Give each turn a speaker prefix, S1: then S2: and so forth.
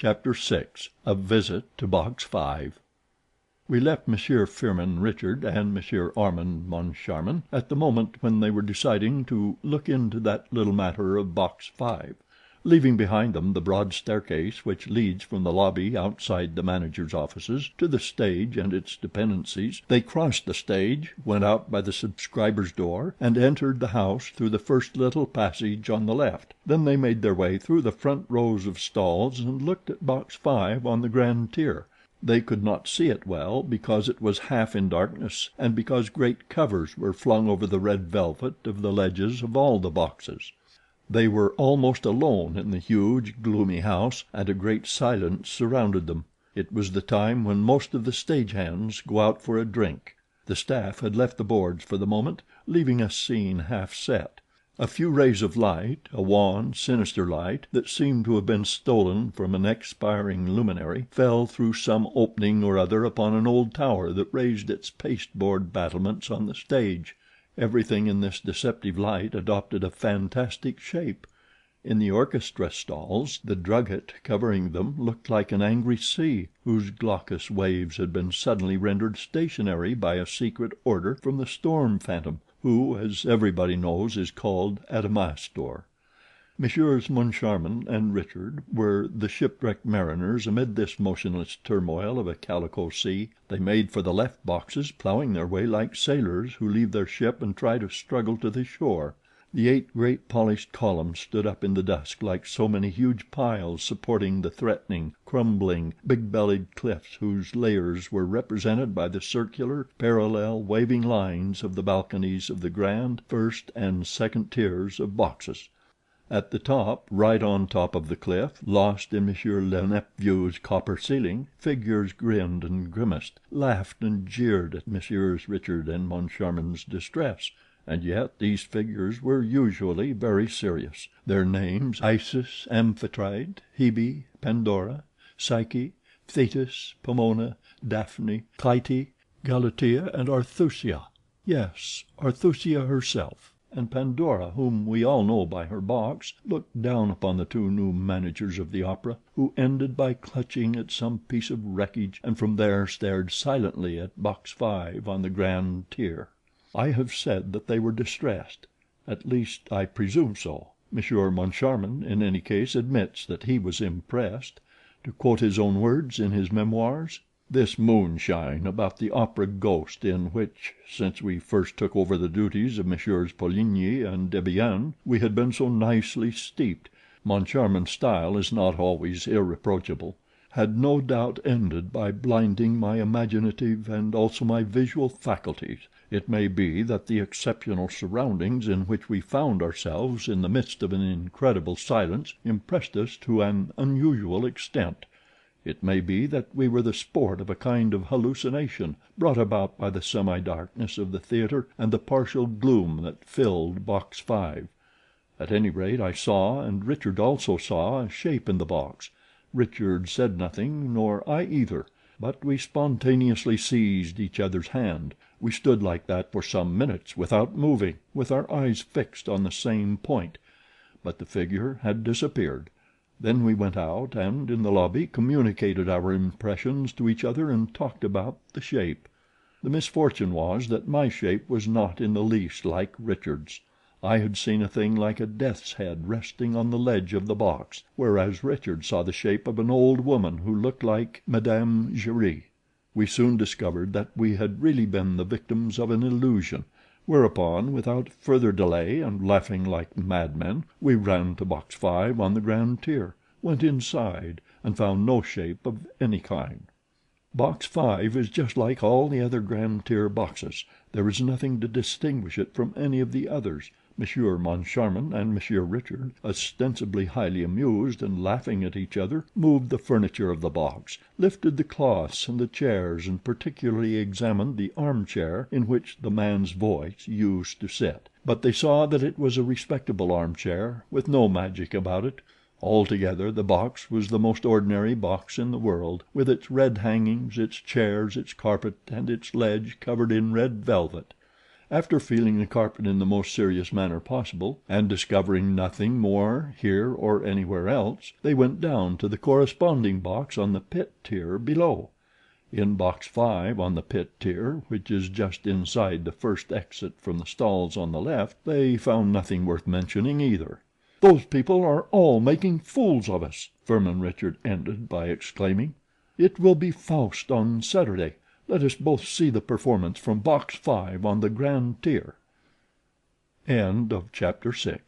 S1: Chapter 6. A Visit to Box 5. We left Monsieur Firmin Richard and Monsieur Armand Moncharmin at the moment when they were deciding to look into that little matter of Box 5. Leaving behind them the broad staircase which leads from the lobby outside the manager's offices to the stage and its dependencies, they crossed the stage, went out by the subscriber's door, and entered the house through the first little passage on the left. Then they made their way through the front rows of stalls and looked at Box 5 on the grand tier. They could not see it well, because it was half in darkness, and because great covers were flung over the red velvet of the ledges of all the boxes. They were almost alone in the huge, gloomy house, and a great silence surrounded them. It was the time when most of the stage hands go out for a drink. The staff had left the boards for the moment, leaving a scene half set. A few rays of light, a wan, sinister light that seemed to have been stolen from an expiring luminary, fell through some opening or other upon an old tower that raised its pasteboard battlements on the stage. Everything in this deceptive light adopted a fantastic shape. In the orchestra stalls the drugget covering them looked like an angry sea, whose glaucous waves had been suddenly rendered stationary by a secret order from the storm phantom, who, as everybody knows, is called Adamastor. Messieurs Moncharmin and Richard were the shipwrecked mariners amid this motionless turmoil of a calico sea. They made for the left boxes, plowing their way like sailors who leave their ship and try to struggle to the shore. The 8 great polished columns stood up in the dusk like so many huge piles supporting the threatening, crumbling, big-bellied cliffs whose layers were represented by the circular, parallel, waving lines of the balconies of the grand, first, and second tiers of boxes. At the top, right on top of the cliff, lost in Monsieur le Nephew's copper ceiling, figures grinned and grimaced, laughed and jeered at Messieurs Richard and Moncharmin's distress, and yet these figures were usually very serious. Their names, Isis, Amphitrite, Hebe, Pandora, Psyche, Thetis, Pomona, Daphne, Clytie, Galatea, and Arthusia. Yes, Arthusia herself. And Pandora, whom we all know by her box, looked down upon the 2 new managers of the opera, who ended by clutching at some piece of wreckage, and from there stared silently at Box 5 on the grand tier. I have said that they were distressed. At least, I presume so. Monsieur Moncharmin, in any case, admits that he was impressed. To quote his own words in his memoirs: "This moonshine about the opera ghost, in which, since we first took over the duties of Messieurs Poligny and Debienne, we had been so nicely steeped, Moncharmin's style is not always irreproachable, had no doubt ended by blinding my imaginative and also my visual faculties. It may be that the exceptional surroundings in which we found ourselves in the midst of an incredible silence impressed us to an unusual extent. It may be that we were the sport of a kind of hallucination brought about by the semi-darkness of the theater and the partial gloom that filled Box 5. At any rate, I saw, and Richard also saw, a shape in the box. Richard said nothing, nor I either, but we spontaneously seized each other's hand. We stood like that for some minutes without moving, with our eyes fixed on the same point. But the figure had disappeared. Then we went out, and in the lobby communicated our impressions to each other and talked about the shape. The misfortune was that my shape was not in the least like Richard's. I had seen a thing like a death's head resting on the ledge of the box, whereas Richard saw the shape of an old woman who looked like Madame Giry. We soon discovered that we had really been the victims of an illusion, whereupon, without further delay, and laughing like madmen, we ran to Box 5 on the grand tier, went inside, and found no shape of any kind. Box 5 is just like all the other grand tier boxes. There is nothing to distinguish it from any of the others. Monsieur Moncharmin and Monsieur Richard, ostensibly highly amused and laughing at each other, moved the furniture of the box, lifted the cloths and the chairs, and particularly examined the armchair in which the man's voice used to sit. But they saw that it was a respectable armchair, with no magic about it. Altogether the box was the most ordinary box in the world, with its red hangings, its chairs, its carpet, and its ledge covered in red velvet. After feeling the carpet in the most serious manner possible, and discovering nothing more here or anywhere else, they went down to the corresponding box on the pit tier below. In box 5 on the pit tier, which is just inside the first exit from the stalls on the left, they found nothing worth mentioning either. "Those people are all making fools of us," Firmin Richard ended by exclaiming. "It will be Faust on Saturday. Let us both see the performance from box 5 on the grand tier." Chapter 7